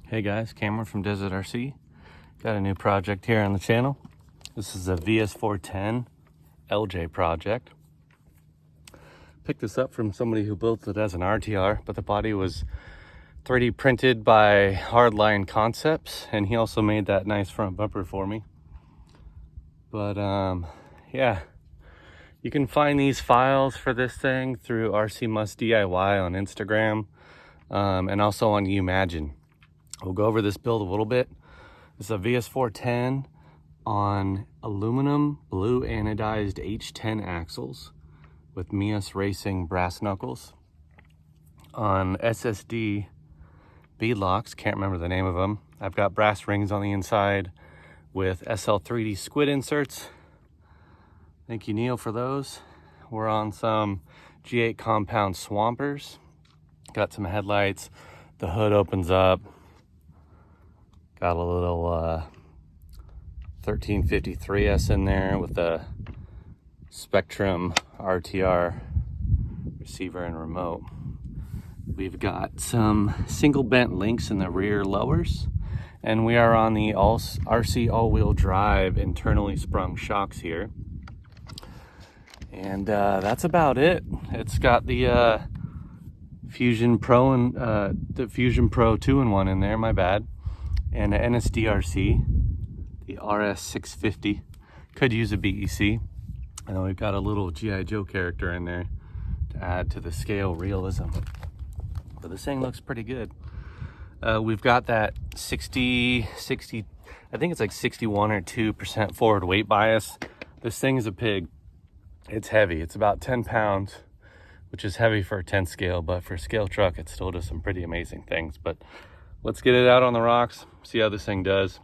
Hey guys, Cameron from Desert RC. Got a new project here on the channel. This is a Vs410 LJ project. Picked this up from somebody who built it as an RTR, but the body was 3D printed by Hardline Concepts, and he also made that nice front bumper for me. But yeah, you can find these files for this thing through RC Must DIY on Instagram, and also on Imagine. We'll go over this build a little bit. It's a Vs410 on aluminum blue anodized H10 axles with Mias Racing brass knuckles on SSD beadlocks. Can't remember the name of them. I've got brass rings on the inside with SL3D Squid inserts. Thank you, Neil, for those. We're on some G8 compound swampers. Got some headlights. The hood opens up. Got a little 1353S in there with a Spectrum RTR receiver and remote. We've got some single bent links in the rear lowers, and we are on the RC all-wheel drive internally sprung shocks here. And that's about it. It's got the Fusion Pro and the Fusion Pro 2-in-1 in there, my bad. And an NSDRC, the RS650. Could use a BEC. And then we've got a little G.I. Joe character in there to add to the scale realism. But this thing looks pretty good. We've got that 60, I think it's like 61 or 2% forward weight bias. This thing is a pig. It's heavy. It's about 10 pounds, which is heavy for a 10 scale, but for a scale truck, it still does some pretty amazing things. But let's get it out on the rocks, see how this thing does.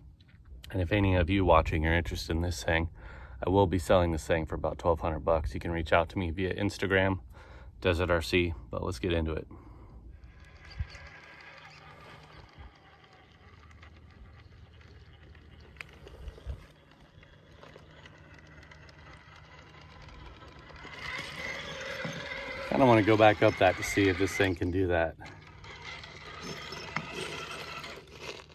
And if any of you watching are interested in this thing, I will be selling this thing for about $1,200. You can reach out to me via Instagram, Desert RC, but let's get into it. I don't want to go back up that to see if this thing can do that.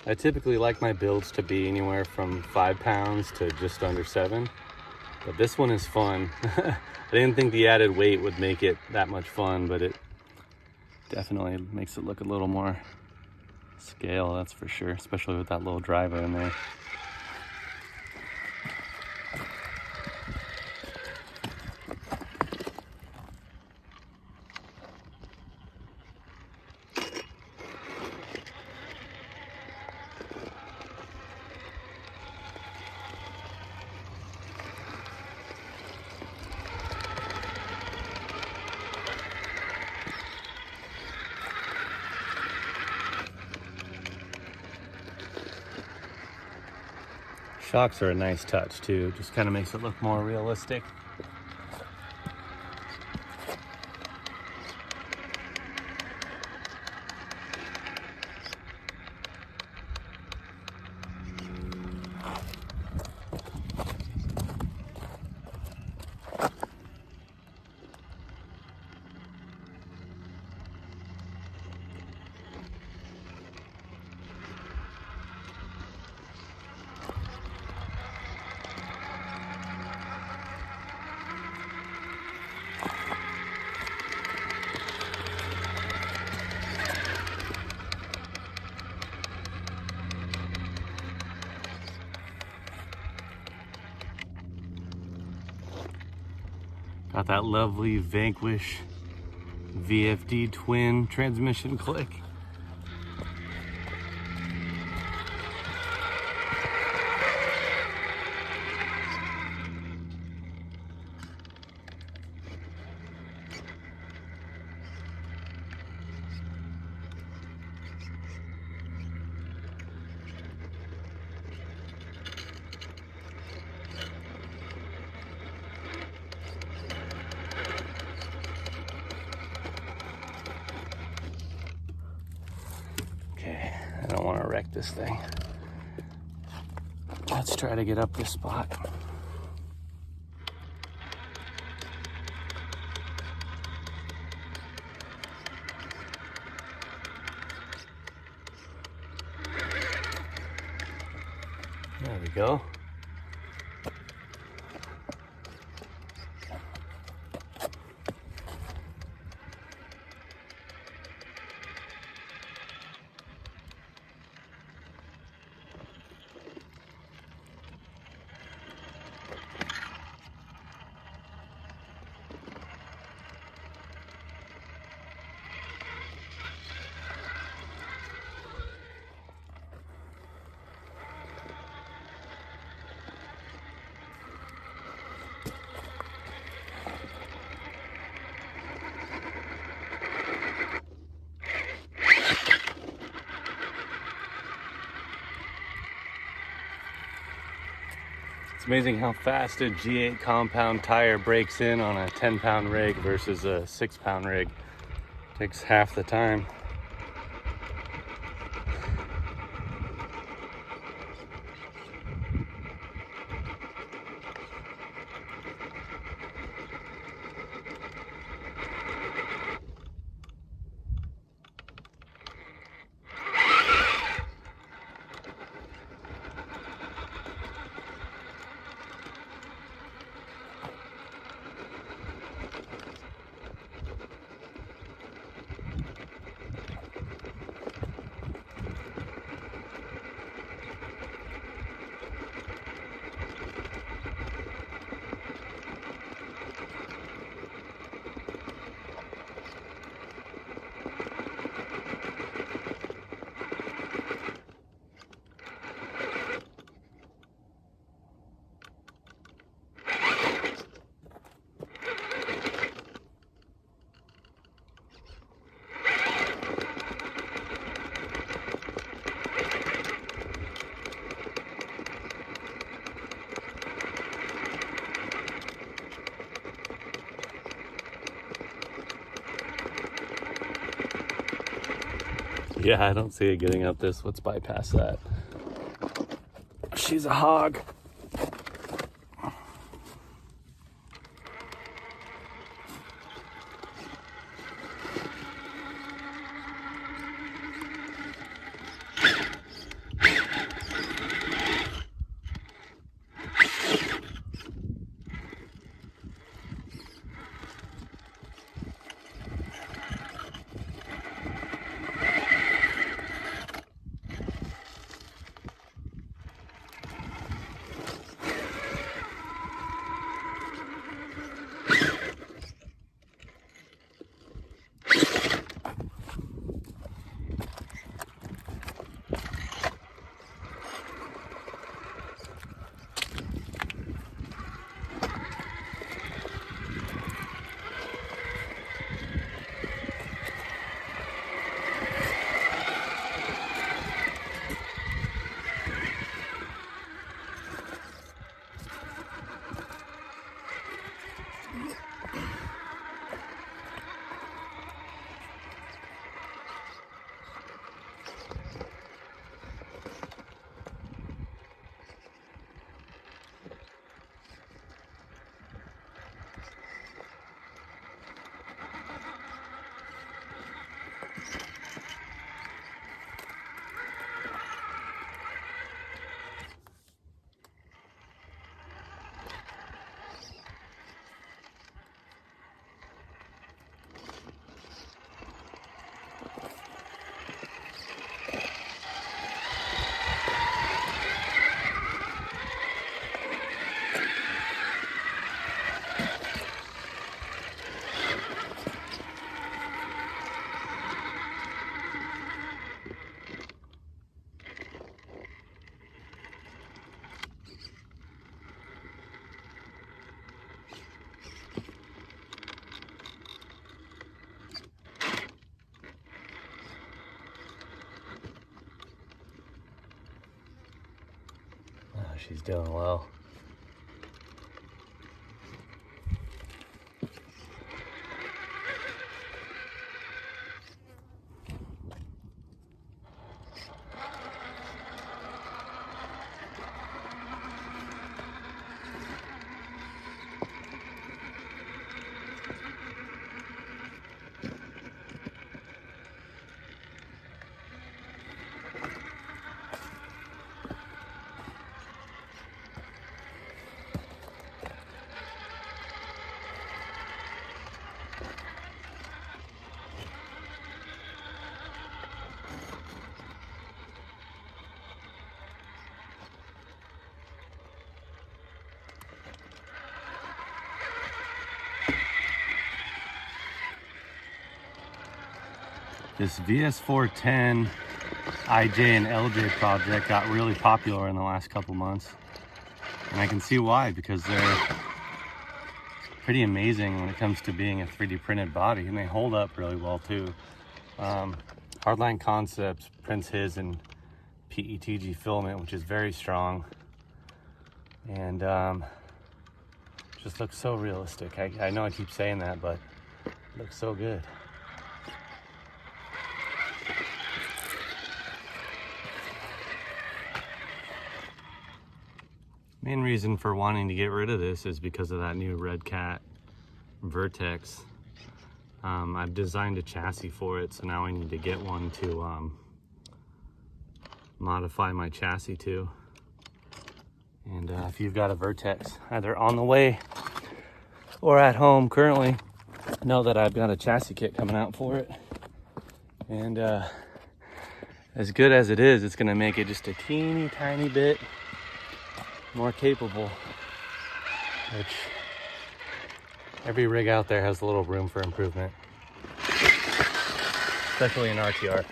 I typically like my builds to be anywhere from 5 pounds to just under 7, but this one is fun. I didn't think the added weight would make it that much fun, but it definitely makes it look a little more scale, that's for sure, especially with that little driver in there. Shocks are a nice touch too, just kind of makes it look more realistic. Got that lovely Vanquish VFD twin transmission click. I don't want to wreck this thing. Let's try to get up this spot. go. It's amazing how fast a G8 compound tire breaks in on a 10-pound rig versus a 6-pound rig. Takes half the time. Yeah, I don't see it getting up this. Let's bypass that. She's a hog. She's doing well. This Vs410 IJ and LJ project got really popular in the last couple months. And I can see why, because they're pretty amazing when it comes to being a 3D printed body, and they hold up really well too. Hardline Concepts prints his in PETG filament, which is very strong, and just looks so realistic. I know I keep saying that, but it looks so good. Main reason for wanting to get rid of this is because of that new Red Cat Vertex. I've designed a chassis for it, so now I need to get one to modify my chassis to. And if you've got a Vertex either on the way or at home currently, know that I've got a chassis kit coming out for it. And as good as it is, it's gonna make it just a teeny tiny bit more capable, which every rig out there has a little room for improvement, especially in RTR.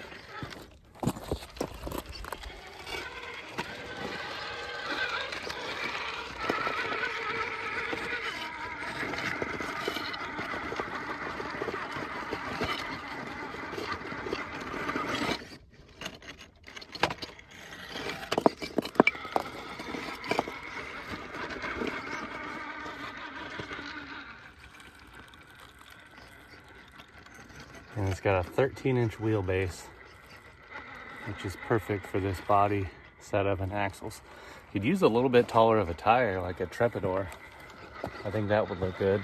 And it's got a 13-inch wheelbase, which is perfect for this body setup and axles. You'd use a little bit taller of a tire, like a Trepador. I think that would look good.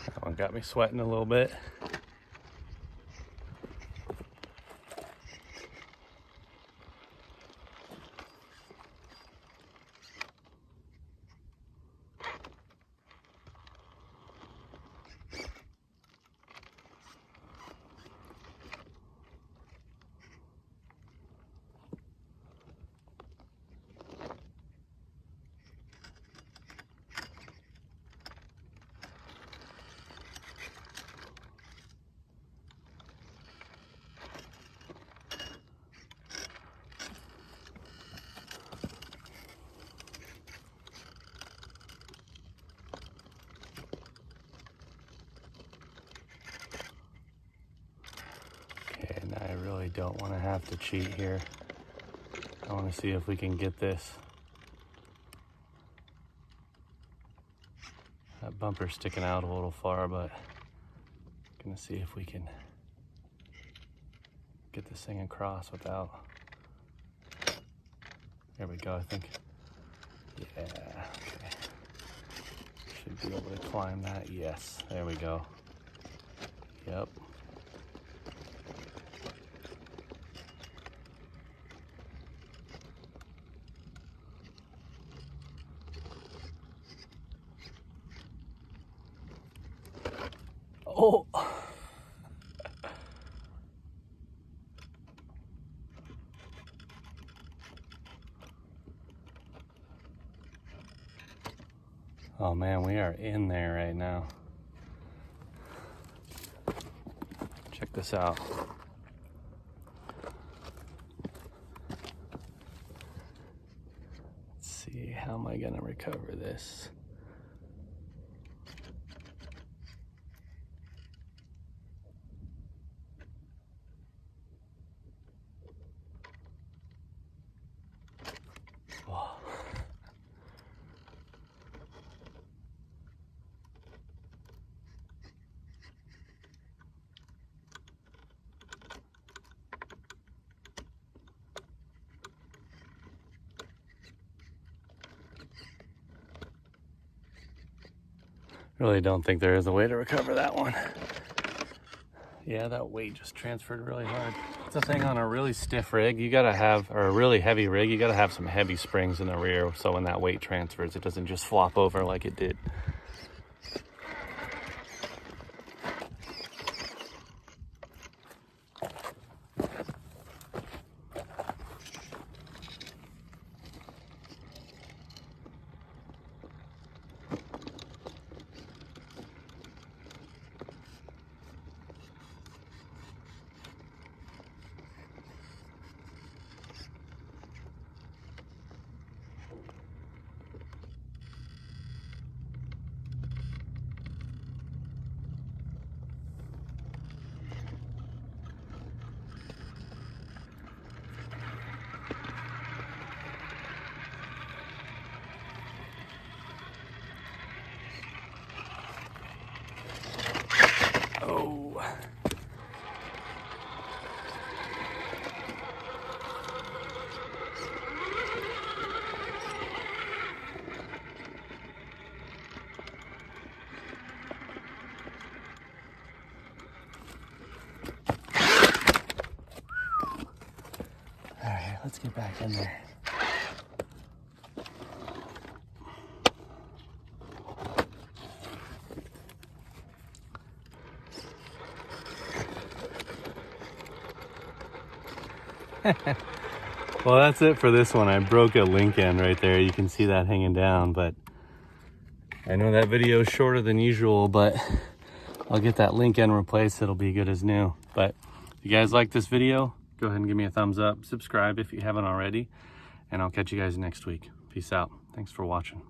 That one got me sweating a little bit. don't want to have to cheat here. I want to see if we can get this. That bumper's sticking out a little far, but I'm gonna see if we can get this thing across without. There we go, I think. Yeah, okay. Should be able to climb that. Yes, there we go. Yep. Oh. Oh man, we are in there right now. Check this out. Let's see, how am I gonna recover this? Really don't think there is a way to recover that one. Yeah, that weight just transferred really hard. It's a thing on a really stiff rig, you gotta have, or a really heavy rig, you gotta have some heavy springs in the rear so when that weight transfers, it doesn't just flop over like it did. Oh. All right, let's get back in there. Well, that's it for this one. I broke a link end right there. You can see that hanging down, but I know that video is shorter than usual, but I'll get that link end replaced. It'll be good as new. But if you guys like this video, go ahead and give me a thumbs up. Subscribe if you haven't already, and I'll catch you guys next week. Peace out. Thanks for watching.